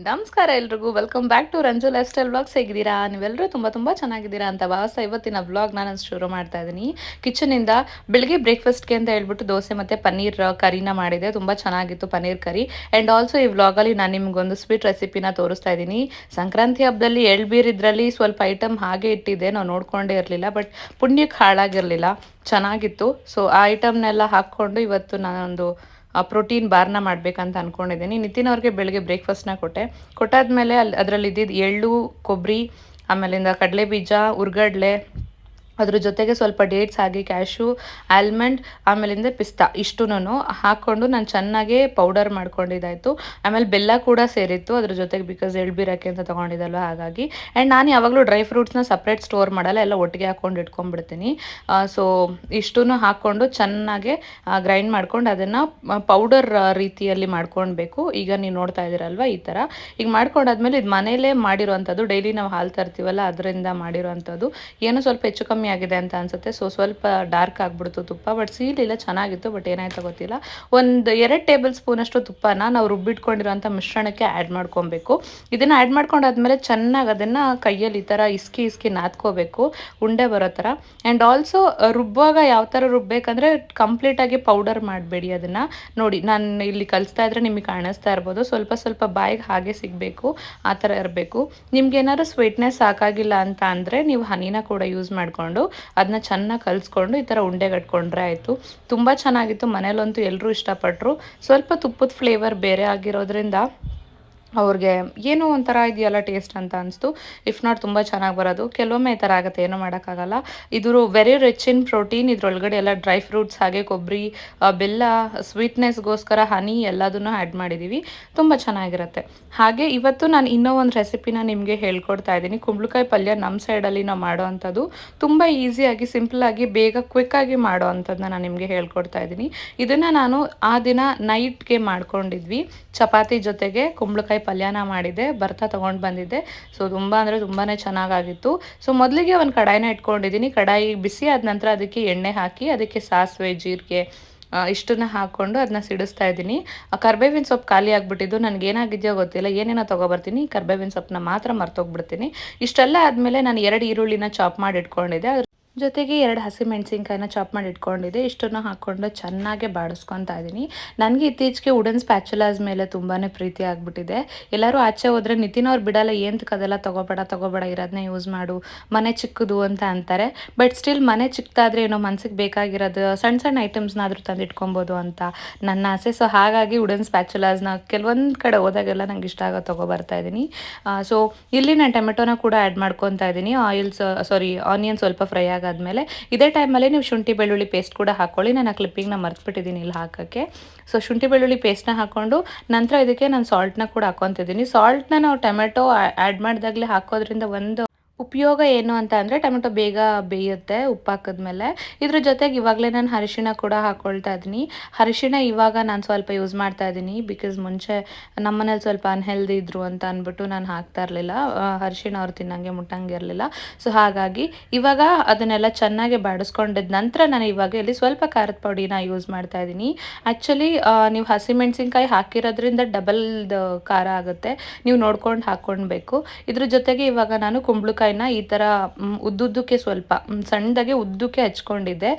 ನಮಸ್ಕಾರ ಎಲ್ರಿಗೂ welcome back to Ranju lifestyle vlogs. ಹೇಗಿದ್ದೀರಾ? ನೀವೆಲ್ಲರೂ ತುಂಬ ಚೆನ್ನಾಗಿದ್ದೀರಾ ಅಂತ ಭಾವಿಸ್ತಾ ಇವತ್ತಿನ ವ್ಲಾಗ್ ನಾನು ಶುರು ಮಾಡ್ತಾ ಇದ್ದೀನಿ. ಕಿಚನಿಂದ ಬೆಳಗ್ಗೆ ಬ್ರೇಕ್ಫಾಸ್ಟ್ಗೆ ಅಂತ ಹೇಳ್ಬಿಟ್ಟು ದೋಸೆ ಮತ್ತು ಪನ್ನೀರ್ ಕರಿನ ಮಾಡಿದೆ. ತುಂಬ ಚೆನ್ನಾಗಿತ್ತು ಪನ್ನೀರ್ ಕರಿ. ಆ್ಯಂಡ್ ಆಲ್ಸೋ ಈ ವ್ಲಾಗಲ್ಲಿ ನಾನು ನಿಮಗೊಂದು ಸ್ವೀಟ್ ರೆಸಿಪಿನ ತೋರಿಸ್ತಾ ಇದ್ದೀನಿ. ಸಂಕ್ರಾಂತಿ ಹಬ್ಬದಲ್ಲಿ ಎಳ್ಬೀರ್ ಇದರಲ್ಲಿ ಸ್ವಲ್ಪ ಐಟಮ್ ಹಾಗೆ ಇಟ್ಟಿದ್ದೆ, ನಾವು ನೋಡ್ಕೊಂಡೇ ಇರಲಿಲ್ಲ. ಬಟ್ ಪುಣ್ಯಕ್ಕೆ ಹಾಳಾಗಿರಲಿಲ್ಲ, ಚೆನ್ನಾಗಿತ್ತು. ಸೊ ಆ ಐಟಮ್ನೆಲ್ಲ ಹಾಕ್ಕೊಂಡು ಇವತ್ತು ನಾನೊಂದು ಪ್ರೋಟೀನ್ ಬಾರ್ನ ಮಾಡಬೇಕಂತ ಅಂದ್ಕೊಂಡಿದ್ದೀನಿ. ನಿತಿನ್ ಅವ್ರಿಗೆ ಬೆಳಗ್ಗೆ ಬ್ರೇಕ್ಫಾಸ್ಟ್ನ ಕೊಟ್ಟಾದ್ಮೇಲೆ ಅದರಲ್ಲಿ ಇದ್ದಿದ್ದು ಎಳ್ಳು, ಕೊಬ್ಬರಿ, ಆಮೇಲಿಂದ ಕಡಲೆ ಬೀಜ, ಹುರ್ಗಡ್ಲೆ, ಅದ್ರ ಜೊತೆಗೆ ಸ್ವಲ್ಪ ಡೇಟ್ಸ್ ಹಾಕಿ ಕ್ಯಾಶು, ಆಲ್ಮಂಡ್, ಆಮೇಲಿಂದ ಪಿಸ್ತಾ ಇಷ್ಟುನೂ ಹಾಕ್ಕೊಂಡು ನಾನು ಚೆನ್ನಾಗಿ ಪೌಡರ್ ಮಾಡ್ಕೊಂಡಿದ್ದಾಯಿತು. ಆಮೇಲೆ ಬೆಲ್ಲ ಕೂಡ ಸೇರಿತ್ತು ಅದ್ರ ಜೊತೆಗೆ, ಬಿಕಾಸ್ ಎಳ್ಬಿರಕ್ಕೆ ಅಂತ ತೊಗೊಂಡಿದ್ದಲ್ವ ಹಾಗಾಗಿ. ಆ್ಯಂಡ್ ನಾನು ಯಾವಾಗಲೂ ಡ್ರೈ ಫ್ರೂಟ್ಸ್ನ ಸಪ್ರೇಟ್ ಸ್ಟೋರ್ ಮಾಡಲ್ಲ, ಎಲ್ಲ ಒಟ್ಟಿಗೆ ಹಾಕ್ಕೊಂಡು ಇಟ್ಕೊಂಡ್ಬಿಡ್ತೀನಿ. ಸೊ ಇಷ್ಟೂ ಹಾಕ್ಕೊಂಡು ಚೆನ್ನಾಗಿ ಗ್ರೈಂಡ್ ಮಾಡ್ಕೊಂಡು ಅದನ್ನು ಪೌಡರ್ ರೀತಿಯಲ್ಲಿ ಮಾಡ್ಕೊಳ್ಬೇಕು. ಈಗ ನೀವು ನೋಡ್ತಾ ಇದ್ದೀರಲ್ವ ಈ ಥರ. ಈಗ ಮಾಡ್ಕೊಂಡಾದ್ಮೇಲೆ ಇದು ಮನೇಲೇ ಮಾಡಿರೋವಂಥದ್ದು, ಡೈಲಿ ನಾವು ಹಾಲು ತರ್ತೀವಲ್ಲ ಅದರಿಂದ ಮಾಡಿರೋವಂಥದ್ದು. ಏನೋ ಸ್ವಲ್ಪ ಹೆಚ್ಚು ಕಮ್ಮಿ ಆಗಿದೆ ಅಂತ ಅನಿಸುತ್ತೆ. ಸೊ ಸ್ವಲ್ಪ ಡಾರ್ಕ್ ಆಗಿಬಿಡ್ತು ತುಪ್ಪ, ಬಟ್ ಸೀಲಿಲ್ಲ, ಚೆನ್ನಾಗಿತ್ತು. ಬಟ್ ಏನಾಯ್ತು ಗೊತ್ತಿಲ್ಲ. ಒಂದು 2 ಟೇಬಲ್ ಸ್ಪೂನಷ್ಟು ತುಪ್ಪನ ನಾವು ರುಬ್ಬಿಟ್ಕೊಂಡಿರೋಂಥ ಮಿಶ್ರಣಕ್ಕೆ ಆ್ಯಡ್ ಮಾಡ್ಕೊಬೇಕು. ಇದನ್ನು ಆ್ಯಡ್ ಮಾಡ್ಕೊಂಡಾದ್ಮೇಲೆ ಚೆನ್ನಾಗಿ ಅದನ್ನು ಕೈಯಲ್ಲಿ ಈ ಥರ ಇಸ್ಕಿ ನಾದ್ಕೋಬೇಕು, ಉಂಡೆ ಬರೋ ಥರ. ಆ್ಯಂಡ್ ಆಲ್ಸೋ ರುಬ್ಬುವಾಗ ಯಾವ ಥರ ರುಬ್ಬೇಕಂದ್ರೆ ಕಂಪ್ಲೀಟಾಗಿ ಪೌಡರ್ ಮಾಡಬೇಡಿ ಅದನ್ನು. ನೋಡಿ ನಾನು ಇಲ್ಲಿ ಕಲಿಸ್ತಾ ಇದ್ರೆ ನಿಮಗೆ ಕಾಣಿಸ್ತಾ ಇರ್ಬೋದು, ಸ್ವಲ್ಪ ಬಾಯಿಗೆ ಹಾಗೆ ಸಿಗಬೇಕು, ಆ ಥರ ಇರಬೇಕು. ನಿಮ್ಗೇನಾದ್ರು ಸ್ವೀಟ್ನೆಸ್ ಸಾಕಾಗಿಲ್ಲ ಅಂತ ಅಂದರೆ ನೀವು ಹನಿನ ಕೂಡ ಯೂಸ್ ಮಾಡಿಕೊಂಡು ಅದನ್ನ ಚೆನ್ನಾಗಿ ಕಲಿಸ್ಕೊಂಡು ಈ ಥರ ಉಂಡೆಗಟ್ಕೊಂಡ್ರೆ ಆಯಿತು. ತುಂಬ ಚೆನ್ನಾಗಿತ್ತು, ಮನೇಲಂತೂ ಎಲ್ಲರೂ ಇಷ್ಟಪಟ್ಟರು. ಸ್ವಲ್ಪ ತುಪ್ಪದ ಫ್ಲೇವರ್ ಬೇರೆ ಆಗಿರೋದ್ರಿಂದ ಅವ್ರಿಗೆ ಏನೋ ಒಂಥರ ಇದೆಯಲ್ಲ ಟೇಸ್ಟ್ ಅಂತ ಅನಿಸ್ತು. ಇಫ್ ನಾಟ್ ತುಂಬ ಚೆನ್ನಾಗಿ ಬರೋದು. ಕೆಲವೊಮ್ಮೆ ಈ ಥರ ಆಗುತ್ತೆ, ಏನೂ ಮಾಡೋಕ್ಕಾಗಲ್ಲ. ಇದು ವೆರಿ ರಿಚ್ ಇನ್ ಪ್ರೋಟೀನ್. ಇದರೊಳಗಡೆ ಎಲ್ಲ ಡ್ರೈ ಫ್ರೂಟ್ಸ್, ಹಾಗೆ ಕೊಬ್ಬರಿ, ಬೆಲ್ಲ, ಸ್ವೀಟ್ನೆಸ್ಗೋಸ್ಕರ ಹನಿ ಎಲ್ಲದನ್ನು ಆ್ಯಡ್ ಮಾಡಿದ್ದೀವಿ. ತುಂಬ ಚೆನ್ನಾಗಿರುತ್ತೆ. ಹಾಗೆ ಇವತ್ತು ನಾನು ಇನ್ನೂ ಒಂದು ರೆಸಿಪಿನ ನಿಮಗೆ ಹೇಳ್ಕೊಡ್ತಾ ಇದ್ದೀನಿ. ಕುಂಬಳಕಾಯಿ ಪಲ್ಯ ನಮ್ಮ ಸೈಡಲ್ಲಿ ನಾವು ಮಾಡೋ ಅಂಥದ್ದು. ತುಂಬ ಈಸಿಯಾಗಿ, ಸಿಂಪಲ್ಲಾಗಿ, ಬೇಗ ಕ್ವಿಕ್ಕಾಗಿ ಮಾಡೋ ಅಂಥದ್ದನ್ನ ನಾನು ನಿಮಗೆ ಹೇಳ್ಕೊಡ್ತಾ ಇದ್ದೀನಿ. ಇದನ್ನು ನಾನು ಆ ದಿನ ನೈಟ್ಗೆ ಮಾಡ್ಕೊಂಡಿದ್ವಿ. ಚಪಾತಿ ಜೊತೆಗೆ ಕುಂಬಳಕಾಯಿ ಪಲ್ಯನ ಮಾಡಿದ್ದೆ, ಬರ್ತಾ ತೊಗೊಂಡು ಬಂದಿದ್ದೆ. ಸೊ ತುಂಬ ಅಂದರೆ ತುಂಬಾ ಚೆನ್ನಾಗಾಗಿತ್ತು. ಸೊ ಮೊದಲಿಗೆ ಒಂದು ಕಡಾಯಿನ ಇಟ್ಕೊಂಡಿದ್ದೀನಿ. ಕಡಾಯಿ ಬಿಸಿ ಆದ ನಂತರ ಅದಕ್ಕೆ ಎಣ್ಣೆ ಹಾಕಿ, ಅದಕ್ಕೆ ಸಾಸಿವೆ, ಜೀರಿಗೆ ಇಷ್ಟನ್ನ ಹಾಕ್ಕೊಂಡು ಅದನ್ನ ಸಿಡಿಸ್ತಾ ಇದ್ದೀನಿ. ಕರ್ಬೇವಿನ ಸೊಪ್ಪು ಖಾಲಿ ಆಗಿಬಿಟ್ಟಿದ್ದು, ನನಗೇನಾಗಿದೆಯೋ ಗೊತ್ತಿಲ್ಲ, ಏನೇನೋ ತೊಗೊಬರ್ತೀನಿ, ಕರ್ಬೇವಿನ ಸೊಪ್ಪನ್ನ ಮಾತ್ರ ಮರ್ತೋಗ್ಬಿಡ್ತೀನಿ. ಇಷ್ಟೆಲ್ಲ ಆದಮೇಲೆ ನಾನು 2 ಈರುಳ್ಳಿನ ಚಾಪ್ ಮಾಡಿ ಇಟ್ಕೊಂಡಿದ್ದೆ, ಜೊತೆಗೆ 2 ಹಸಿಮೆಣಸಿನ್ಕಾಯಿನ ಚಾಪ್ ಮಾಡಿ ಇಟ್ಕೊಂಡಿದ್ದೆ. ಇಷ್ಟನ್ನು ಹಾಕ್ಕೊಂಡು ಚೆನ್ನಾಗಿ ಬಾಡಿಸ್ಕೊತಾ ಇದ್ದೀನಿ. ನನಗೆ ಇತ್ತೀಚೆಗೆ ವುಡನ್ ಸ್ಪ್ಯಾಚುಲಾಸ್ ಮೇಲೆ ತುಂಬಾ ಪ್ರೀತಿ ಆಗಿಬಿಟ್ಟಿದೆ. ಎಲ್ಲರೂ ಆಚೆ ಹೋದರೆ ನಿತಿನ್ ಅವ್ರು ಬಿಡಲ್ಲ, ಏನಕ್ಕೆ ಅದೆಲ್ಲ ತೊಗೋಬೇಡ, ಇರೋದನ್ನೇ ಯೂಸ್ ಮಾಡು, ಮನೆ ಚಿಕ್ಕದು ಅಂತ ಅಂತಾರೆ. ಬಟ್ ಸ್ಟಿಲ್ ಮನೆ ಚಿಕ್ಕದಾದರೆ ಏನೋ ಮನ್ಸಿಗೆ ಬೇಕಾಗಿರೋದು ಸಣ್ಣ ಐಟಮ್ಸ್ನಾದರೂ ತಂದು ಇಟ್ಕೊಬೋದು ಅಂತ ನನ್ನ ಆಸೆ. ಸೊ ಹಾಗಾಗಿ ವುಡನ್ ಸ್ಪ್ಯಾಚುಲಾಸ್ನ ಕೆಲವೊಂದು ಕಡೆ ಹೋದಾಗೆಲ್ಲ ನಂಗೆ ಇಷ್ಟ ಆಗೋ ತೊಗೊಬರ್ತಾ ಇದ್ದೀನಿ. ಸೊ ಇಲ್ಲಿ ನಾನು ಟೊಮೆಟೊನ ಕೂಡ ಆ್ಯಡ್ ಮಾಡ್ಕೊತಾ ಇದ್ದೀನಿ. ಆನಿಯನ್ ಸ್ವಲ್ಪ ಫ್ರೈ ಆಗಾದ್ಮೇಲೆ ಇದೇ ಟೈಮಲ್ಲಿ ನೀವು ಶುಂಠಿ ಬೆಳ್ಳುಳ್ಳಿ ಪೇಸ್ಟ್ ಕೂಡ ಹಾಕ್ಕೊಳ್ಳಿ. ನಾನು ಆ ಕ್ಲಿಪ್ಪಿಂಗ್ನ ಮರ್ತ್ಬಿಟ್ಟಿದ್ದೀನಿ ಇಲ್ಲಿ ಹಾಕೋಕ್ಕೆ. ಸೊ ಶುಂಠಿ ಬೆಳ್ಳುಳ್ಳಿ ಪೇಸ್ಟ್ನ ಹಾಕ್ಕೊಂಡು ನಂತರ ಇದಕ್ಕೆ ನಾನು ಸಾಲ್ಟ್ನ ಕೂಡ ಹಾಕ್ಕೊತಿದ್ದೀನಿ. ಸಾಲ್ಟ್ನ ನಾವು ಟೊಮೆಟೊ ಆ್ಯಡ್ ಮಾಡಿದಾಗಲೇ ಹಾಕೋದ್ರಿಂದ ಒಂದು ಉಪಯೋಗ ಏನು ಅಂತ ಅಂದರೆ ಟೊಮೆಟೊ ಬೇಗ ಬೇಯುತ್ತೆ ಉಪ್ಪು ಹಾಕಿದ್ಮೇಲೆ. ಇದ್ರ ಜೊತೆಗೆ ಇವಾಗಲೇ ನಾನು ಅರಿಶಿಣ ಕೂಡ ಹಾಕ್ಕೊಳ್ತಾ ಇದ್ದೀನಿ. ಅರಿಶಿಣ ಇವಾಗ ನಾನು ಸ್ವಲ್ಪ ಯೂಸ್ ಮಾಡ್ತಾ ಇದ್ದೀನಿ, ಬಿಕಾಸ್ ಮುಂಚೆ ನಮ್ಮನೇಲಿ ಸ್ವಲ್ಪ ಅನ್ಹೆಲ್ದಿ ಇದ್ರು ಅಂತ ಅಂದ್ಬಿಟ್ಟು ನಾನು ಹಾಕ್ತಾ ಇರಲಿಲ್ಲ. ಅರಿಶಿಣ ಅವ್ರು ತಿನ್ನಂಗೆ ಮುಟ್ಟಂಗೆ ಇರಲಿಲ್ಲ. ಸೊ ಹಾಗಾಗಿ ಇವಾಗ ಅದನ್ನೆಲ್ಲ ಚೆನ್ನಾಗಿ ಬಾಡಿಸ್ಕೊಂಡಿದ್ದ ನಂತರ ನಾನು ಇವಾಗ ಇಲ್ಲಿ ಸ್ವಲ್ಪ ಖಾರದ ಪುಡಿನ ಯೂಸ್ ಮಾಡ್ತಾ ಇದ್ದೀನಿ. ಆ್ಯಕ್ಚುಲಿ ನೀವು ಹಸಿಮೆಣ್ಸಿನ್ಕಾಯಿ ಹಾಕಿರೋದ್ರಿಂದ ಡಬಲ್ ಖಾರ ಆಗುತ್ತೆ, ನೀವು ನೋಡ್ಕೊಂಡು ಹಾಕ್ಕೊಳ್ಬೇಕು. ಇದ್ರ ಜೊತೆಗೆ ಇವಾಗ ನಾನು ಕುಂಬಳಕಾಯಿನ ಈ ಥರ ಉದ್ದುದ್ದಕ್ಕೆ ಸ್ವಲ್ಪ ಸಣ್ಣದಾಗೆ ಉದ್ದಕ್ಕೆ ಹಚ್ಕೊಂಡಿದ್ದೆ,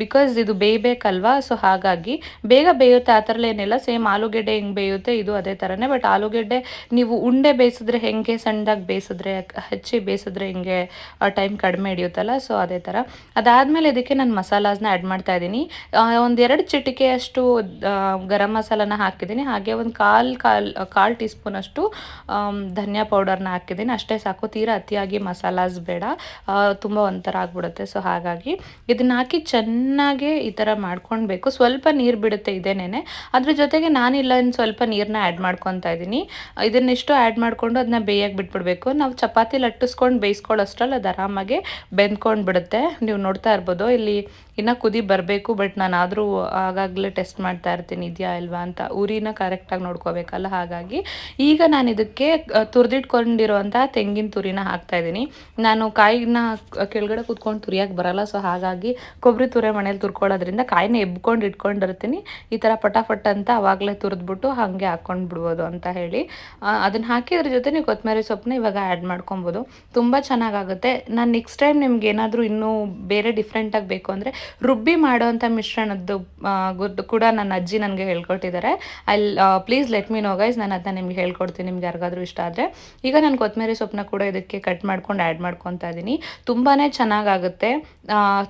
ಬಿಕಾಸ್ ಇದು ಬೇಯಬೇಕಲ್ವಾ. ಸೊ ಹಾಗಾಗಿ ಬೇಗ ಬೇಯುತ್ತೆ, ಆ ಥರ ಏನಿಲ್ಲ. ಸೇಮ್ ಆಲೂಗೆಡ್ಡೆ ಹೆಂಗೆ ಬೇಯುತ್ತೆ ಇದು ಅದೇ ಥರನೇ. ಬಟ್ ಆಲೂಗೆಡ್ಡೆ ನೀವು ಉಂಡೆ ಬೇಯಿಸಿದ್ರೆ ಹೆಂಗೆ ಸಣ್ಣದಾಗಿ ಬೇಯಿಸಿದ್ರೆ, ಹಚ್ಚಿ ಬೇಯಿಸಿದ್ರೆ ಹಿಂಗೆ ಟೈಮ್ ಕಡಿಮೆ ಹಿಡಿಯುತ್ತಲ್ಲ, ಸೊ ಅದೇ ಥರ. ಅದಾದಮೇಲೆ ಇದಕ್ಕೆ ನಾನು ಮಸಾಲಾಸ್ನ ಆ್ಯಡ್ ಮಾಡ್ತಾ ಇದ್ದೀನಿ. ಒಂದು 2 ಚಿಟಿಕೆಯಷ್ಟು ಗರಂ ಮಸಾಲಾನ ಹಾಕಿದ್ದೀನಿ. ಹಾಗೆ ಒಂದು ಕಾಲು ಟೀ ಸ್ಪೂನಷ್ಟು ಧನಿಯಾ ಪೌಡರ್ನ ಹಾಕಿದ್ದೀನಿ. ಅಷ್ಟೇ ಸಾಕು, ತೀರಾ ಅತಿಯಾಗಿ ಮಸಾಲಾಸ್ ಬೇಡ, ತುಂಬ ಒಂಥರ ಆಗ್ಬಿಡುತ್ತೆ. ಸೊ ಹಾಗಾಗಿ ಇದನ್ನ ಹಾಕಿ ಚೆನ್ನಾಗಿ ಈ ಥರ ಮಾಡ್ಕೊಳ್ಬೇಕು. ಸ್ವಲ್ಪ ನೀರು ಬಿಡುತ್ತೆ ಇದೇನೇನೆ. ಅದ್ರ ಜೊತೆಗೆ ನಾನಿಲ್ಲ ಸ್ವಲ್ಪ ನೀರನ್ನ ಆ್ಯಡ್ ಮಾಡ್ಕೊತಾ ಇದ್ದೀನಿ. ಇದನ್ನಿಷ್ಟು ಆ್ಯಡ್ ಮಾಡಿಕೊಂಡು ಅದನ್ನ ಬೇಯಕ್ಕೆ ಬಿಟ್ಬಿಡ್ಬೇಕು. ನಾವು ಚಪಾತಿ ಲಟ್ಟಿಸ್ಕೊಂಡು ಬೇಯಿಸ್ಕೊಳ್ಳೋಷ್ಟ್ರಲ್ಲಿ ಅದು ಆರಾಮಾಗಿ ಬೆಂದ್ಕೊಂಡು ಬಿಡುತ್ತೆ. ನೀವು ನೋಡ್ತಾ ಇರ್ಬೋದು ಇಲ್ಲಿ ಇನ್ನೂ ಕುದಿ ಬರಬೇಕು. ಬಟ್ ನಾನು ಆದರೂ ಆಗಾಗಲೇ ಟೆಸ್ಟ್ ಮಾಡ್ತಾ ಇರ್ತೀನಿ ಇದೆಯಾ ಇಲ್ವಾ ಅಂತ, ಉರಿನ ಕರೆಕ್ಟಾಗಿ ನೋಡ್ಕೋಬೇಕಲ್ಲ. ಹಾಗಾಗಿ ಈಗ ನಾನು ಇದಕ್ಕೆ ತುರಿದಿಟ್ಕೊಂಡಿರುವಂಥ ತೆಂಗಿನ ತುರಿನ ಹಾಕ್ತಾ ಇದ್ದೀನಿ. ನಾನು ಕಾಯಿನ ಕೆಳಗಡೆ ಕೂತ್ಕೊಂಡು ತುರಿಯೋಕ್ಕೆ ಬರಲ್ಲ. ಸೊ ಹಾಗಾಗಿ ಕೊಬ್ಬರಿ ತುರಿ ಮನೇಲಿ ತುರ್ಕೊಳ್ಳೋದ್ರಿಂದ ಕಾಯಿನ ಎಬ್ಕೊಂಡು ಇಟ್ಕೊಂಡಿರ್ತೀನಿ. ಈ ಥರ ಪಟಾಫಟ್ ಅಂತ ಆವಾಗಲೇ ತುರಿದ್ಬಿಟ್ಟು ಹಾಗೆ ಹಾಕ್ಕೊಂಡು ಬಿಡ್ಬೋದು ಅಂತ ಹೇಳಿ ಅದನ್ನು ಹಾಕಿ ಅದ್ರ ಜೊತೆ ನೀವು ಕೊತ್ತಂಬರಿ ಸೊಪ್ಪನ್ನ ಇವಾಗ ಆ್ಯಡ್ ಮಾಡ್ಕೊಬೋದು. ತುಂಬ ಚೆನ್ನಾಗಾಗುತ್ತೆ. ನಾನು ನೆಕ್ಸ್ಟ್ ಟೈಮ್ ನಿಮ್ಗೆ ಏನಾದರೂ ಇನ್ನೂ ಬೇರೆ ಡಿಫ್ರೆಂಟಾಗಿ ಬೇಕು ಅಂದರೆ ರುಬ್ಬಿ ಮಾಡೋವಂಥ ಮಿಶ್ರಣದ್ದು ಕೂಡ ನನ್ನ ಅಜ್ಜಿ ನನಗೆ ಹೇಳ್ಕೊಟ್ಟಿದ್ದಾರೆ. Please let me know guys, ನಾನು ಅದನ್ನ ನಿಮ್ಗೆ ಹೇಳ್ಕೊಡ್ತೀನಿ ನಿಮ್ಗೆ ಯಾರಿಗಾದ್ರೂ ಇಷ್ಟ ಆದರೆ. ಈಗ ನಾನು ಕೊತ್ತಂಬರಿ ಸೊಪ್ಪನ್ನ ಕೂಡ ಇದಕ್ಕೆ ಕಟ್ ಮಾಡ್ಕೊಂಡು ಆ್ಯಡ್ ಮಾಡ್ಕೊತಾ ಇದ್ದೀನಿ. ತುಂಬಾ ಚೆನ್ನಾಗಾಗುತ್ತೆ,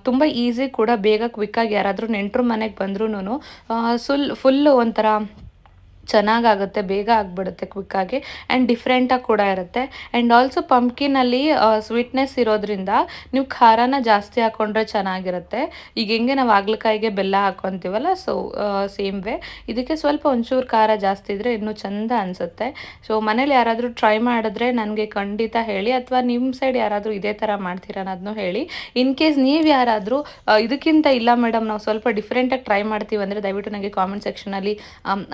ತುಂಬ ಈಸಿ ಕೂಡ, ಬೇಗ ಕ್ವಿಕ್ಕಾಗಿ ಯಾರಾದರೂ ನೆಂಟರು ಮನೆಗೆ ಬಂದ್ರೂ ಫುಲ್ಲು ಒಂಥರ ಚೆನ್ನಾಗಾಗುತ್ತೆ, ಬೇಗ ಆಗಿಬಿಡುತ್ತೆ ಕ್ವಿಕ್ಕಾಗಿ ಆ್ಯಂಡ್ ಡಿಫ್ರೆಂಟಾಗಿ ಕೂಡ ಇರುತ್ತೆ. ಆ್ಯಂಡ್ ಆಲ್ಸೋ ಪಂಪ್ಕಿನಲ್ಲಿ ಸ್ವೀಟ್ನೆಸ್ ಇರೋದ್ರಿಂದ ನೀವು ಖಾರನ ಜಾಸ್ತಿ ಹಾಕ್ಕೊಂಡ್ರೆ ಚೆನ್ನಾಗಿರುತ್ತೆ. ಈಗ ಹೆಂಗೆ ನಾವು ಹಾಗಲಕಾಯಿಗೆ ಬೆಲ್ಲ ಹಾಕ್ಕೊತೀವಲ್ಲ, ಸೊ ಸೇಮ್ ವೇ ಇದಕ್ಕೆ ಸ್ವಲ್ಪ ಒಂಚೂರು ಖಾರ ಜಾಸ್ತಿ ಇದ್ದರೆ ಇನ್ನೂ ಚೆಂದ ಅನಿಸುತ್ತೆ. ಸೊ ಮನೇಲಿ ಯಾರಾದರೂ ಟ್ರೈ ಮಾಡಿದ್ರೆ ನನಗೆ ಖಂಡಿತ ಹೇಳಿ, ಅಥವಾ ನಿಮ್ಮ ಸೈಡ್ ಯಾರಾದರೂ ಇದೇ ಥರ ಮಾಡ್ತೀರಾ ಅನ್ನೋದನ್ನು ಹೇಳಿ. ಇನ್ ಕೇಸ್ ನೀವು ಯಾರಾದರೂ ಇದಕ್ಕಿಂತ ಇಲ್ಲ ಮೇಡಮ್ ನಾವು ಸ್ವಲ್ಪ ಡಿಫ್ರೆಂಟಾಗಿ ಟ್ರೈ ಮಾಡ್ತೀವಿ ಅಂದರೆ ದಯವಿಟ್ಟು ನನಗೆ ಕಾಮೆಂಟ್ ಸೆಕ್ಷನಲ್ಲಿ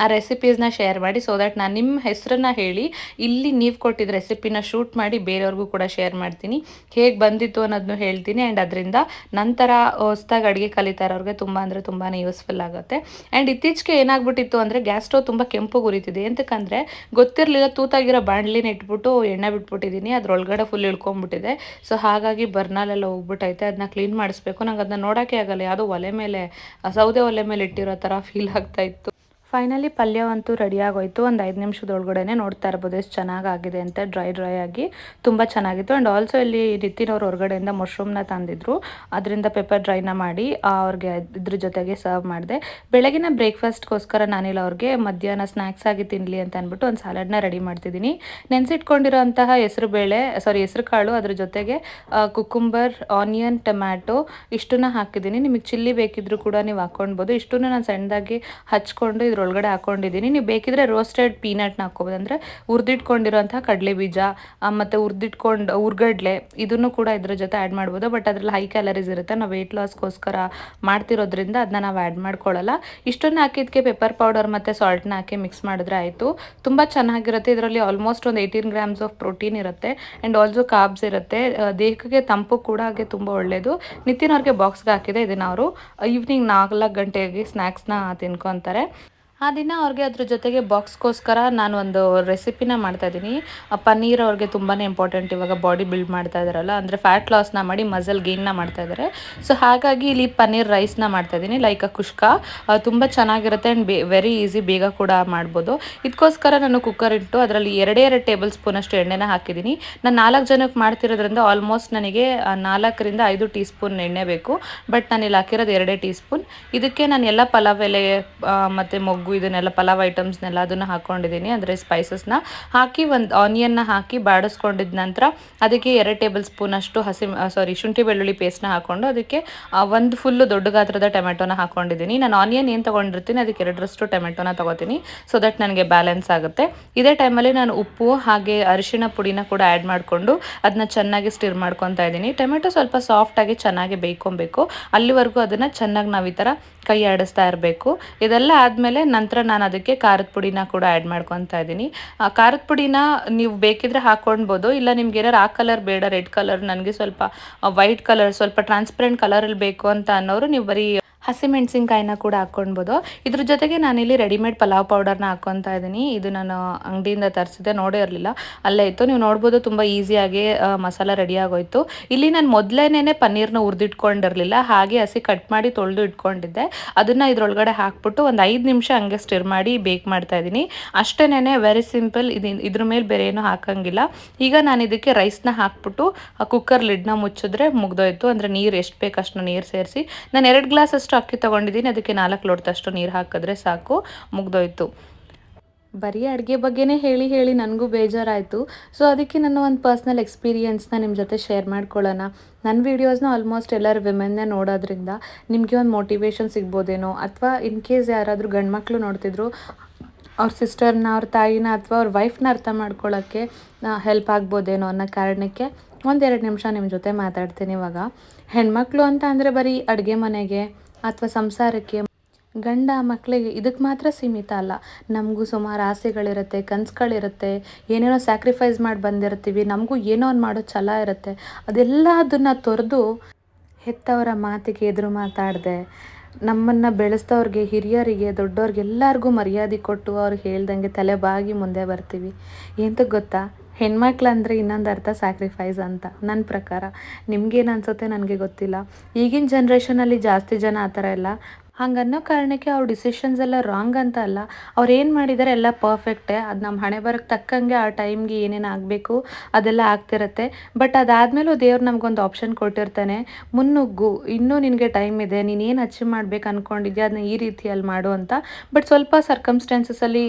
ಆ ರೆಸಿಪೀಸ್ನ ಶೇರ್ ಮಾಡಿ. ಸೊ ದಟ್ ನಾನು ನಿಮ್ಮ ಹೆಸರನ್ನ ಹೇಳಿ ಇಲ್ಲಿ ನೀವು ಕೊಟ್ಟಿದ್ದ ರೆಸಿಪಿನ ಶೂಟ್ ಮಾಡಿ ಬೇರೆಯವ್ರಿಗೂ ಕೂಡ ಶೇರ್ ಮಾಡ್ತೀನಿ. ಹೇಗೆ ಬಂದಿತ್ತು ಅನ್ನೋದನ್ನು ಹೇಳ್ತೀನಿ. ಆ್ಯಂಡ್ ಅದರಿಂದ ನಂತರ ಹೊಸ್ದಾಗಿ ಅಡುಗೆ ಕಲಿತಾ ಇರೋರಿಗೆ ತುಂಬ ಅಂದರೆ ತುಂಬಾ ಯೂಸ್ಫುಲ್ ಆಗುತ್ತೆ. ಆ್ಯಂಡ್ ಇತ್ತೀಚೆಗೆ ಏನಾಗ್ಬಿಟ್ಟಿತ್ತು ಅಂದರೆ ಗ್ಯಾಸ್ ಸ್ಟವ್ ತುಂಬ ಕೆಂಪು ಉರಿತಿದೆ. ಎಂತಕ್ಕಂದರೆ ಗೊತ್ತಿರಲಿಲ್ಲ, ತೂತಾಗಿರೋ ಬಾಣಲಿನ ಇಟ್ಬಿಟ್ಟು ಎಣ್ಣೆ ಬಿಟ್ಬಿಟ್ಟಿದ್ದೀನಿ, ಅದರೊಳಗಡೆ ಫುಲ್ ಇಳ್ಕೊಂಡ್ಬಿಟ್ಟಿದೆ. ಸೊ ಹಾಗಾಗಿ ಬರ್ನಲ್ಲೆಲ್ಲ ಹೋಗ್ಬಿಟ್ಟೈತೆ, ಅದನ್ನ ಕ್ಲೀನ್ ಮಾಡಿಸ್ಬೇಕು. ನಂಗೆ ಅದನ್ನ ನೋಡೋಕ್ಕೆ ಆಗಲ್ಲ, ಯಾವುದೋ ಒಲೆ ಮೇಲೆ ಸೌದೆ ಒಲೆ ಮೇಲೆ ಇಟ್ಟಿರೋ ಥರ ಫೀಲ್ ಆಗ್ತಾ ಇತ್ತು. ಫೈನಲಿ ಪಲ್ಯವಂತೂ ರೆಡಿ ಆಗೋಯ್ತು. ಒಂದು 5 ನಿಮಿಷದೊಳಗಡೆ ನೋಡ್ತಾ ಇರ್ಬೋದು ಎಷ್ಟು ಚೆನ್ನಾಗಾಗಿದೆ ಅಂತ. ಡ್ರೈ ಆಗಿ ತುಂಬ ಚೆನ್ನಾಗಿತ್ತು. ಆ್ಯಂಡ್ ಆಲ್ಸೋ ಇಲ್ಲಿ ನಿತಿನ್ ಅವ್ರು ಹೊರಗಡೆಯಿಂದ ಮಶ್ರೂಮ್ನ ತಂದಿದ್ರು, ಅದರಿಂದ ಪೆಪ್ಪರ್ ಡ್ರೈನ ಮಾಡಿ ಅವ್ರಿಗೆ ಇದ್ರ ಜೊತೆಗೆ ಸರ್ವ್ ಮಾಡಿದೆ. ಬೆಳಗಿನ ಬ್ರೇಕ್ಫಾಸ್ಟ್ಗೋಸ್ಕರ ನಾನಿಲ್ಲ ಅವ್ರಿಗೆ ಮಧ್ಯಾಹ್ನ ಸ್ನ್ಯಾಕ್ಸ್ ಆಗಿ ತಿನ್ನಲಿ ಅಂತ ಅಂದ್ಬಿಟ್ಟು ಒಂದು ಸಾಲಡ್ನ ರೆಡಿ ಮಾಡ್ತಿದ್ದೀನಿ. ನೆನೆಸಿಟ್ಕೊಂಡಿರೋಂತಹ ಹೆಸರು ಕಾಳು, ಅದ್ರ ಜೊತೆಗೆ ಕುಕುಂಬರ್, ಆನಿಯನ್, ಟೊಮ್ಯಾಟೊ ಇಷ್ಟನ್ನ ಹಾಕಿದ್ದೀನಿ. ನಿಮಗೆ ಚಿಲ್ಲಿ ಬೇಕಿದ್ರೂ ಕೂಡ ನೀವು ಹಾಕ್ಕೊಳ್ಬೋದು. ಇಷ್ಟನ್ನು ನಾನು ಸಣ್ಣದಾಗಿ ಹಚ್ಕೊಂಡು ಇದ್ರೊಳಗಡೆ ಹಾಕೊಂಡಿದ್ದೀನಿ. ನೀವು ಬೇಕಿದ್ರೆ ರೋಸ್ಟೆಡ್ ಪೀನಟ್ನ ಹಾಕ್ಕೋಬೋದು, ಅಂದರೆ ಹುರಿದಿಟ್ಕೊಂಡಿರೋಂಥ ಕಡಲೆ ಬೀಜ ಮತ್ತು ಹುರ್ಗಡ್ಲೆ ಇದನ್ನು ಕೂಡ ಇದ್ರ ಜೊತೆ ಆ್ಯಡ್ ಮಾಡ್ಬೋದು. ಬಟ್ ಅದರಲ್ಲಿ ಹೈ ಕ್ಯಾಲರೀಸ್ ಇರುತ್ತೆ, ನಾವು ವೆಯ್ಟ್ ಲಾಸ್ಗೋಸ್ಕರ ಮಾಡ್ತಿರೋದ್ರಿಂದ ಅದನ್ನ ನಾವು ಆ್ಯಡ್ ಮಾಡ್ಕೊಳ್ಳಲ್ಲ. ಇಷ್ಟನ್ನು ಹಾಕಿದ್ದಕ್ಕೆ ಪೆಪ್ಪರ್ ಪೌಡರ್ ಮತ್ತು ಸಾಲ್ಟ್ನ ಹಾಕಿ ಮಿಕ್ಸ್ ಮಾಡಿದ್ರೆ ಆಯಿತು. ತುಂಬ ಚೆನ್ನಾಗಿರುತ್ತೆ. ಇದರಲ್ಲಿ ಆಲ್ಮೋಸ್ಟ್ ಒಂದು 18 ಗ್ರಾಮ್ಸ್ ಆಫ್ ಪ್ರೋಟೀನ್ ಇರುತ್ತೆ ಆ್ಯಂಡ್ ಆಲ್ಸೋ ಕಾರ್ಬ್ಸ್ ಇರುತ್ತೆ. ದೇಹಕ್ಕೆ ತಂಪು ಕೂಡ ಹಾಗೆ ತುಂಬ ಒಳ್ಳೆಯದು. ನಿತಿನ್ ಅವ್ರಿಗೆ ಬಾಕ್ಸ್ಗೆ ಹಾಕಿದೆ. ಇದನ್ನು ಅವರು ಈವ್ನಿಂಗ್ 4 ಗಂಟೆಗೆ ಸ್ನ್ಯಾಕ್ಸ್ನ ತಿನ್ಕೊತಾರೆ. ಆ ದಿನ ಅವ್ರಿಗೆ ಅದ್ರ ಜೊತೆಗೆ ಬಾಕ್ಸ್ಗೋಸ್ಕರ ನಾನು ಒಂದು ರೆಸಿಪಿನ ಮಾಡ್ತಾಯಿದ್ದೀನಿ. ಪನ್ನೀರ್ ಅವ್ರಿಗೆ ತುಂಬಾ ಇಂಪಾರ್ಟೆಂಟ್, ಇವಾಗ ಬಾಡಿ ಬಿಲ್ಡ್ ಮಾಡ್ತಾ ಇದ್ದಾರಲ್ಲ, ಅಂದರೆ ಫ್ಯಾಟ್ ಲಾಸ್ನ ಮಾಡಿ ಮಸಲ್ ಗೇನ್ನ ಮಾಡ್ತಾಯಿದ್ದಾರೆ. ಸೊ ಹಾಗಾಗಿ ಇಲ್ಲಿ ಪನ್ನೀರ್ ರೈಸ್ನ ಮಾಡ್ತಾಯಿದ್ದೀನಿ, ಲೈಕ್ ಕುಷ್ಕ. ತುಂಬ ಚೆನ್ನಾಗಿರುತ್ತೆ ಆ್ಯಂಡ್ ವೆರಿ ಈಸಿ, ಬೇಗ ಕೂಡ ಮಾಡ್ಬೋದು. ಇದಕ್ಕೋಸ್ಕರ ನಾನು ಕುಕ್ಕರ್ ಇಟ್ಟು ಅದರಲ್ಲಿ 2 ಟೇಬಲ್ ಸ್ಪೂನಷ್ಟು ಎಣ್ಣೆನ ಹಾಕಿದ್ದೀನಿ. ನಾನು 4 ಜನಕ್ಕೆ ಮಾಡ್ತಿರೋದ್ರಿಂದ ಆಲ್ಮೋಸ್ಟ್ ನನಗೆ 4ರಿಂದ 5 ಟೀ ಸ್ಪೂನ್ ಎಣ್ಣೆ ಬೇಕು. ಬಟ್ ನಾನು ಇಲ್ಲಿ ಹಾಕಿರೋದು 2 ಟೀ ಸ್ಪೂನ್. ಇದಕ್ಕೆ ನಾನು ಎಲ್ಲ ಪಲಾವ್ ಎಲೆ ಮತ್ತು ಮೊಗ್ಗು ಇದನ್ನೆಲ್ಲ ಪಲಾವ್ ಐಟಮ್ಸ್ನೆಲ್ಲ ಅದನ್ನು ಹಾಕ್ಕೊಂಡಿದ್ದೀನಿ, ಅಂದರೆ ಸ್ಪೈಸಸ್ನ ಹಾಕಿ ಒಂದು ಆನಿಯನ್ನ ಹಾಕಿ ಬಾಡಿಸ್ಕೊಂಡಿದ ನಂತರ ಅದಕ್ಕೆ 2 ಟೇಬಲ್ ಸ್ಪೂನಷ್ಟು ಶುಂಠಿ ಬೆಳ್ಳುಳ್ಳಿ ಪೇಸ್ಟ್ನ ಹಾಕ್ಕೊಂಡು ಅದಕ್ಕೆ ಒಂದು ಫುಲ್ಲು ದೊಡ್ಡ ಗಾತ್ರದ ಟೊಮೆಟೊನ ಹಾಕ್ಕೊಂಡಿದ್ದೀನಿ. ನಾನು ಆನಿಯನ್ ಏನು ತೊಗೊಂಡಿರ್ತೀನಿ ಅದಕ್ಕೆ 2ರಷ್ಟು ಟೊಮೆಟೊನ ತೊಗೋತೀನಿ, ಸೊ ದಟ್ ನನಗೆ ಬ್ಯಾಲೆನ್ಸ್ ಆಗುತ್ತೆ. ಇದೇ ಟೈಮಲ್ಲಿ ನಾನು ಉಪ್ಪು ಹಾಗೆ ಅರಿಶಿಣ ಪುಡಿನ ಕೂಡ ಆ್ಯಡ್ ಮಾಡಿಕೊಂಡು ಅದನ್ನ ಚೆನ್ನಾಗಿ ಸ್ಟಿರ್ ಮಾಡ್ಕೊತಾ ಇದ್ದೀನಿ. ಟೊಮೆಟೊ ಸ್ವಲ್ಪ ಸಾಫ್ಟಾಗಿ ಚೆನ್ನಾಗಿ ಬೇಯ್ಕೊಬೇಕು, ಅಲ್ಲಿವರೆಗೂ ಅದನ್ನು ಚೆನ್ನಾಗಿ ನಾವು ಈ ಥರ ಕೈ ಆಡಿಸ್ತಾ ಇರಬೇಕು. ಇದೆಲ್ಲ ಆದಮೇಲೆ ನಂತರ ನಾನು ಅದಕ್ಕೆ ಖಾರದ ಪುಡಿನ ಕೂಡ ಆ್ಯಡ್ ಮಾಡ್ಕೊತಾ ಇದ್ದೀನಿ. ಖಾರದ ಪುಡಿನ ನೀವು ಬೇಕಿದ್ರೆ ಹಾಕ್ಕೊಳ್ಬೋದು, ಇಲ್ಲ ನಿಮ್ಗೆ ಏನಾರು ಆ ಕಲರ್ ಬೇಡ, ರೆಡ್ ಕಲರ್, ನನಗೆ ಸ್ವಲ್ಪ ವೈಟ್ ಕಲರ್, ಸ್ವಲ್ಪ ಟ್ರಾನ್ಸ್ಪರೆಂಟ್ ಕಲರಲ್ಲಿ ಬೇಕು ಅಂತ ಅನ್ನೋರು ನೀವು ಬರೀ ಹಸಿಮೆಣಸಿನ್ಕಾಯಿನ ಕೂಡ ಹಾಕ್ಕೊಳ್ಬೋದು. ಇದ್ರ ಜೊತೆಗೆ ನಾನಿಲ್ಲಿ ರೆಡಿಮೇಡ್ ಪಲಾವ್ ಪೌಡರ್ನ ಹಾಕ್ಕೊತಾ ಇದ್ದೀನಿ. ಇದು ನಾನು ಅಂಗಡಿಯಿಂದ ತರಿಸಿದೆ, ನೋಡೇ ಇರಲಿಲ್ಲ, ಅಲ್ಲೇ ಇತ್ತು, ನೀವು ನೋಡ್ಬೋದು. ತುಂಬ ಈಸಿಯಾಗಿ ಮಸಾಲ ರೆಡಿ ಆಗೋಯ್ತು. ಇಲ್ಲಿ ನಾನು ಮೊದಲೇನೇ ಪನ್ನೀರ್ನ ಹುರಿದಿಟ್ಕೊಂಡಿರಲಿಲ್ಲ, ಹಾಗೆ ಹಸಿ ಕಟ್ ಮಾಡಿ ತೊಳೆದು ಇಟ್ಕೊಂಡಿದ್ದೆ. ಅದನ್ನು ಇದ್ರೊಳಗಡೆ ಹಾಕ್ಬಿಟ್ಟು ಒಂದು 5 ನಿಮಿಷ ಹಂಗೆ ಸ್ಟಿರ್ ಮಾಡಿ ಬೇಕ್ ಮಾಡ್ತಾ ಇದ್ದೀನಿ. ಅಷ್ಟೇನೆ, ವೆರಿ ಸಿಂಪಲ್. ಇದ್ರ ಮೇಲೆ ಬೇರೆ ಏನೂ ಹಾಕೋಂಗಿಲ್ಲ. ಈಗ ನಾನು ಇದಕ್ಕೆ ರೈಸ್ನ ಹಾಕ್ಬಿಟ್ಟು ಕುಕ್ಕರ್ ಲಿಡ್ನ ಮುಚ್ಚಿದ್ರೆ ಮುಗ್ದೋಯ್ತು. ಅಂದರೆ ನೀರು ಎಷ್ಟು ಬೇಕು ಅಷ್ಟು ನೀರು ಸೇರಿಸಿ ನಾನು 2 ಗ್ಲಾಸ್ ಅಷ್ಟು ಅಕ್ಕಿ ತೊಗೊಂಡಿದ್ದೀನಿ, ಅದಕ್ಕೆ 4 ಲೋಟದಷ್ಟು ನೀರು ಹಾಕಿದ್ರೆ ಸಾಕು, ಮುಗ್ದೋಯ್ತು. ಬರೀ ಅಡುಗೆ ಬಗ್ಗೆನೇ ಹೇಳಿ ನನಗೂ ಬೇಜಾರಾಯಿತು. ಸೊ ಅದಕ್ಕೆ ನಾನು ಒಂದು ಪರ್ಸ್ನಲ್ ಎಕ್ಸ್ಪೀರಿಯೆನ್ಸ್ನ ನಿಮ್ಮ ಜೊತೆ ಶೇರ್ ಮಾಡ್ಕೊಳ್ಳೋಣ. ನನ್ನ ವೀಡಿಯೋಸ್ನ ಆಲ್ಮೋಸ್ಟ್ ಎಲ್ಲರೂ ವಿಮೆನ್ನೇ ನೋಡೋದ್ರಿಂದ ನಿಮಗೆ ಒಂದು ಮೋಟಿವೇಶನ್ ಸಿಗ್ಬೋದೇನೋ, ಅಥವಾ ಇನ್ ಕೇಸ್ ಯಾರಾದರೂ ಗಂಡು ಮಕ್ಕಳು ನೋಡ್ತಿದ್ರು ಅವ್ರ ಸಿಸ್ಟರ್ನ, ಅವ್ರ ತಾಯಿನ ಅಥವಾ ಅವ್ರ ವೈಫ್ನ ಅರ್ಥ ಮಾಡ್ಕೊಳ್ಳೋಕ್ಕೆ ಹೆಲ್ಪ್ ಆಗ್ಬೋದೇನೋ ಅನ್ನೋ ಕಾರಣಕ್ಕೆ 1-2 ನಿಮಿಷ ನಿಮ್ಮ ಜೊತೆ ಮಾತಾಡ್ತೀನಿ. ಇವಾಗ ಹೆಣ್ಮಕ್ಳು ಅಂತ ಅಂದರೆ ಬರೀ ಅಡುಗೆ ಮನೆಗೆ ಅಥವಾ ಸಂಸಾರಕ್ಕೆ ಗಂಡ ಮಕ್ಕಳಿಗೆ ಇದಕ್ಕೆ ಮಾತ್ರ ಸೀಮಿತ ಅಲ್ಲ, ನಮಗೂ ಸುಮಾರು ಆಸೆಗಳಿರುತ್ತೆ, ಕನಸುಗಳಿರುತ್ತೆ, ಏನೇನೋ ಸ್ಯಾಕ್ರಿಫೈಸ್ ಮಾಡಿ ಬಂದಿರ್ತೀವಿ, ನಮಗೂ ಏನೋ ಒಂದು ಮಾಡೋ ಛಲ ಇರುತ್ತೆ. ಅದೆಲ್ಲದನ್ನು ತೊರೆದು ಹೆತ್ತವರ ಮಾತಿಗೆ ಎದುರು ಮಾತಾಡದೆ, ನಮ್ಮನ್ನು ಬೆಳೆಸಿದವ್ರಿಗೆ, ಹಿರಿಯರಿಗೆ, ದೊಡ್ಡವ್ರಿಗೆ ಎಲ್ಲರಿಗೂ ಮರ್ಯಾದೆ ಕೊಟ್ಟು ಅವ್ರು ಹೇಳ್ದಂಗೆ ತಲೆ ಬಾಗಿ ಮುಂದೆ ಬರ್ತೀವಿ. ಎಂತಕ್ಕೆ ಗೊತ್ತಾ, ಹೆಣ್ಮಕ್ಳಂದರೆ ಇನ್ನೊಂದು ಅರ್ಥ ಸ್ಯಾಕ್ರಿಫೈಸ್ ಅಂತ ನನ್ನ ಪ್ರಕಾರ. ನಿಮ್ಗೇನು ಅನಿಸುತ್ತೆ ನನಗೆ ಗೊತ್ತಿಲ್ಲ. ಈಗಿನ ಜನ್ರೇಷನಲ್ಲಿ ಜಾಸ್ತಿ ಜನ ಆ ಥರ ಇಲ್ಲ. ಹಂಗನ್ನೋ ಕಾರಣಕ್ಕೆ ಅವ್ರ ಡಿಸಿಷನ್ಸ್ ಎಲ್ಲ ರಾಂಗ್ ಅಂತ ಅಲ್ಲ. ಅವ್ರು ಏನು ಮಾಡಿದ್ದಾರೆ ಎಲ್ಲ ಪರ್ಫೆಕ್ಟೇ. ಅದು ನಮ್ಮ ಹಣೆ ಬರಕ್ಕೆ ತಕ್ಕಂಗೆ ಆ ಟೈಮ್ಗೆ ಏನೇನು ಆಗಬೇಕು ಅದೆಲ್ಲ ಆಗ್ತಿರುತ್ತೆ. ಬಟ್ ಅದಾದಮೇಲೂ ದೇವ್ರು ನಮಗೊಂದು ಆಪ್ಷನ್ ಕೊಟ್ಟಿರ್ತಾನೆ, ಮುನ್ನುಗ್ಗು, ಇನ್ನೂ ನಿನಗೆ ಟೈಮ್ ಇದೆ, ನೀನೇನು ಅಚೀವ್ ಮಾಡ್ಬೇಕು ಅಂದ್ಕೊಂಡಿದ್ಯಾ ಅದನ್ನ ಈ ರೀತಿಯಲ್ಲಿ ಮಾಡು ಅಂತ. ಬಟ್ ಸ್ವಲ್ಪ ಸರ್ಕಮ್ಸ್ಟೆನ್ಸಸಲ್ಲಿ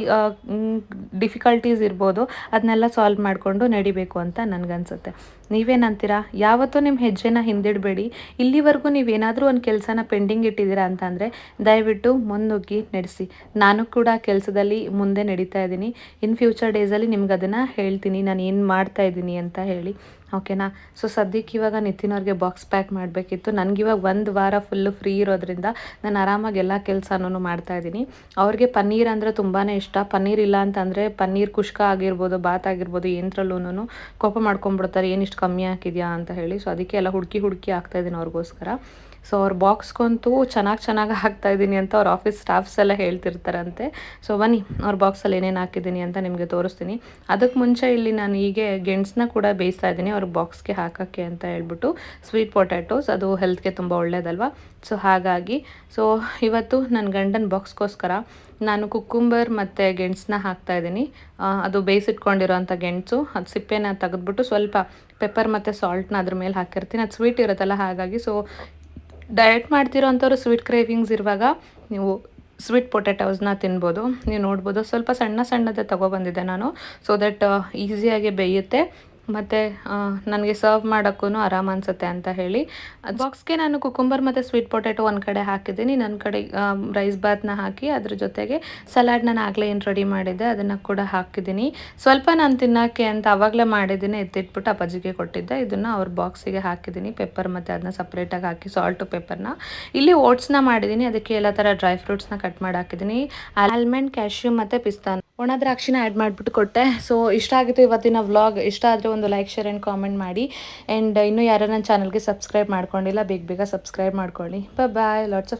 ಡಿಫಿಕಲ್ಟೀಸ್ ಇರ್ಬೋದು, ಅದನ್ನೆಲ್ಲ ಸಾಲ್ವ್ ಮಾಡಿಕೊಂಡು ನಡಿಬೇಕು ಅಂತ ನನಗನ್ಸುತ್ತೆ. ನೀವೇನಂತೀರಾ? ಯಾವತ್ತೂ ನಿಮ್ಮ ಹೆಜ್ಜೆನ ಹಿಂದಿಡಬೇಡಿ. ಇಲ್ಲಿವರೆಗೂ ನೀವೇನಾದರೂ ಒಂದು ಕೆಲಸನ ಪೆಂಡಿಂಗ್ ಇಟ್ಟಿದ್ದೀರಾ ಅಂತಂದರೆ ದಯವಿಟ್ಟು ಮುನ್ನುಗ್ಗಿ ನಡೆಸಿ. ನಾನು ಕೂಡ ಕೆಲಸದಲ್ಲಿ ಮುಂದೆ ನಡೀತಾ ಇದ್ದೀನಿ. ಇನ್ ಫ್ಯೂಚರ್ ಡೇಸಲ್ಲಿ ನಿಮ್ಗೆ ಅದನ್ನು ಹೇಳ್ತೀನಿ, ನಾನು ಏನು ಮಾಡ್ತಾ ಇದ್ದೀನಿ ಅಂತ ಹೇಳಿ. ಓಕೆನಾ? ಸೊ ಸದ್ಯಕ್ಕೆ ಇವಾಗ ನಿತಿನವ್ರಿಗೆ ಬಾಕ್ಸ್ ಪ್ಯಾಕ್ ಮಾಡಬೇಕಿತ್ತು. ನನಗಿವಾಗ 1 ವಾರ ಫುಲ್ಲು ಫ್ರೀ ಇರೋದ್ರಿಂದ ನಾನು ಆರಾಮಾಗಿ ಎಲ್ಲ ಕೆಲಸನೂ ಮಾಡ್ತಾಯಿದ್ದೀನಿ. ಅವ್ರಿಗೆ ಪನ್ನೀರ್ ಅಂದರೆ ತುಂಬಾ ಇಷ್ಟ. ಪನ್ನೀರ್ ಇಲ್ಲ ಅಂತಂದರೆ ಪನ್ನೀರ್ ಕುಷ್ಕ ಆಗಿರ್ಬೋದು, ಬಾತ್ ಆಗಿರ್ಬೋದು, ಏನರಲ್ಲೂ ಕೋಪ ಮಾಡ್ಕೊಂಡ್ಬಿಡ್ತಾರೆ, ಏನಿಷ್ಟು ಕಮ್ಮಿ ಹಾಕಿದ್ಯಾ ಅಂತ ಹೇಳಿ. ಸೊ ಅದಕ್ಕೆ ಎಲ್ಲ ಹುಡುಕಿ ಹಾಕ್ತಾಯಿದ್ದೀನಿ ಅವ್ರಿಗೋಸ್ಕರ. ಸೊ ಅವ್ರ ಬಾಕ್ಸ್ಗಂತೂ ಚೆನ್ನಾಗಿ ಹಾಕ್ತಾಯಿದ್ದೀನಿ ಅಂತ ಅವ್ರ ಆಫೀಸ್ ಸ್ಟಾಫ್ಸ್ ಎಲ್ಲ ಹೇಳ್ತಿರ್ತಾರಂತೆ. ಸೊ ಬನ್ನಿ ಅವ್ರ ಬಾಕ್ಸಲ್ಲಿ ಏನೇನು ಹಾಕಿದ್ದೀನಿ ಅಂತ ನಿಮಗೆ ತೋರಿಸ್ತೀನಿ. ಅದಕ್ಕೆ ಮುಂಚೆ ಇಲ್ಲಿ ನಾನು ಹೀಗೆ ಗೆಣಸನ್ನ ಕೂಡ ಬೇಯಿಸ್ತಾ ಇದ್ದೀನಿ ಅವ್ರ ಬಾಕ್ಸ್ಗೆ ಹಾಕೋಕ್ಕೆ ಅಂತ ಹೇಳ್ಬಿಟ್ಟು. ಸ್ವೀಟ್ ಪೊಟ್ಯಾಟೋಸ್, ಅದು ಹೆಲ್ತ್ಗೆ ತುಂಬ ಒಳ್ಳೇದಲ್ವ. ಸೊ ಹಾಗಾಗಿ ಇವತ್ತು ನನ್ನ ಗಂಡನ ಬಾಕ್ಸ್ಗೋಸ್ಕರ ನಾನು ಕುಕ್ಕುಂಬರ್ ಮತ್ತು ಗೆಣಸನ್ನ ಹಾಕ್ತಾಯಿದ್ದೀನಿ. ಅದು ಬೇಯಿಸಿಟ್ಕೊಂಡಿರೋಂಥ ಗೆಣಸು, ಅದು ಸಿಪ್ಪೆನ ತೆಗೆದ್ಬಿಟ್ಟು ಸ್ವಲ್ಪ ಪೆಪ್ಪರ್ ಮತ್ತು ಸಾಲ್ಟ್ನ ಅದ್ರ ಮೇಲೆ ಹಾಕಿರ್ತೀನಿ. ಅದು ಸ್ವೀಟ್ ಇರುತ್ತಲ್ಲ ಹಾಗಾಗಿ. ಸೊ ಡಯಟ್ ಮಾಡ್ತಿರೋ ಅಂಥವ್ರು, ಸ್ವೀಟ್ ಕ್ರೇವಿಂಗ್ಸ್ ಇರುವಾಗ ನೀವು ಸ್ವೀಟ್ ಪೊಟ್ಯಾಟೋಸ್ನ ತಿನ್ಬೋದು. ನೀವು ನೋಡ್ಬೋದು ಸ್ವಲ್ಪ ಸಣ್ಣದೇ ತೊಗೊಬಂದಿದ್ದೆ ನಾನು, ಸೊ ದಟ್ ಈಸಿಯಾಗಿ ಬೇಯುತ್ತೆ ಮತ್ತು ನನಗೆ ಸರ್ವ್ ಮಾಡೋಕ್ಕೂ ಆರಾಮ ಅನಿಸುತ್ತೆ ಅಂತ ಹೇಳಿ. ಬಾಕ್ಸ್ಗೆ ನಾನು ಕುಕುಂಬರ್ ಮತ್ತು ಸ್ವೀಟ್ ಪೊಟ್ಯಾಟೊ ಒಂದು ಕಡೆ ಹಾಕಿದ್ದೀನಿ, ನನ್ನ ಕಡೆ ರೈಸ್ ಬಾತ್ನ ಹಾಕಿ ಅದ್ರ ಜೊತೆಗೆ ಸಲಾಡ್ ನಾನು ಆಗಲೇ ಏನು ರೆಡಿ ಮಾಡಿದ್ದೆ ಅದನ್ನು ಕೂಡ ಹಾಕಿದ್ದೀನಿ. ಸ್ವಲ್ಪ ನಾನು ತಿನ್ನೋಕ್ಕೆ ಅಂತ ಆವಾಗಲೇ ಮಾಡಿದ್ದೀನಿ, ಎತ್ತಿಟ್ಬಿಟ್ಟು ಅಪ್ಪಾಜಿಗೆ ಕೊಟ್ಟಿದ್ದೆ. ಇದನ್ನು ಅವ್ರ ಬಾಕ್ಸಿಗೆ ಹಾಕಿದ್ದೀನಿ, ಪೆಪ್ಪರ್ ಮತ್ತು ಅದನ್ನ ಸಪ್ರೇಟಾಗಿ ಹಾಕಿ ಸಾಲ್ಟು ಪೆಪ್ಪರ್ನ. ಇಲ್ಲಿ ಓಟ್ಸ್ನ ಮಾಡಿದ್ದೀನಿ, ಅದಕ್ಕೆ ಎಲ್ಲ ಥರ ಡ್ರೈ ಫ್ರೂಟ್ಸ್ನ ಕಟ್ ಮಾಡಿ ಹಾಕಿದ್ದೀನಿ. ಆಲ್ಮಂಡ್, ಕ್ಯಾಶ್ಯೂ ಮತ್ತು ಪಿಸ್ತಾನ, ಒಣ ದ್ರಾಕ್ಷಿನ ಆ್ಯಡ್ ಮಾಡಿಬಿಟ್ಟು ಕೊಟ್ಟೆ. ಸೊ ಇಷ್ಟ ಆಗಿತ್ತು ಇವತ್ತಿನ ವ್ಲಾಗ್. ಇಷ್ಟ ಆದರೆ ಒಂದು ಲೈಕ್, ಶೇರ್ ಆ್ಯಂಡ್ ಕಾಮೆಂಟ್ ಮಾಡಿ. ಆ್ಯಂಡ್ ಇನ್ನೂ ಯಾರು ನನ್ನ ಚಾನಲ್ಗೆ ಸಬ್ಸ್ಕ್ರೈಬ್ ಮಾಡ್ಕೊಂಡಿಲ್ಲ, ಬೇಗ ಸಬ್ಸ್ಕ್ರೈಬ್ ಮಾಡ್ಕೊಳ್ಳಿ. ಬಾಯ್. Lots of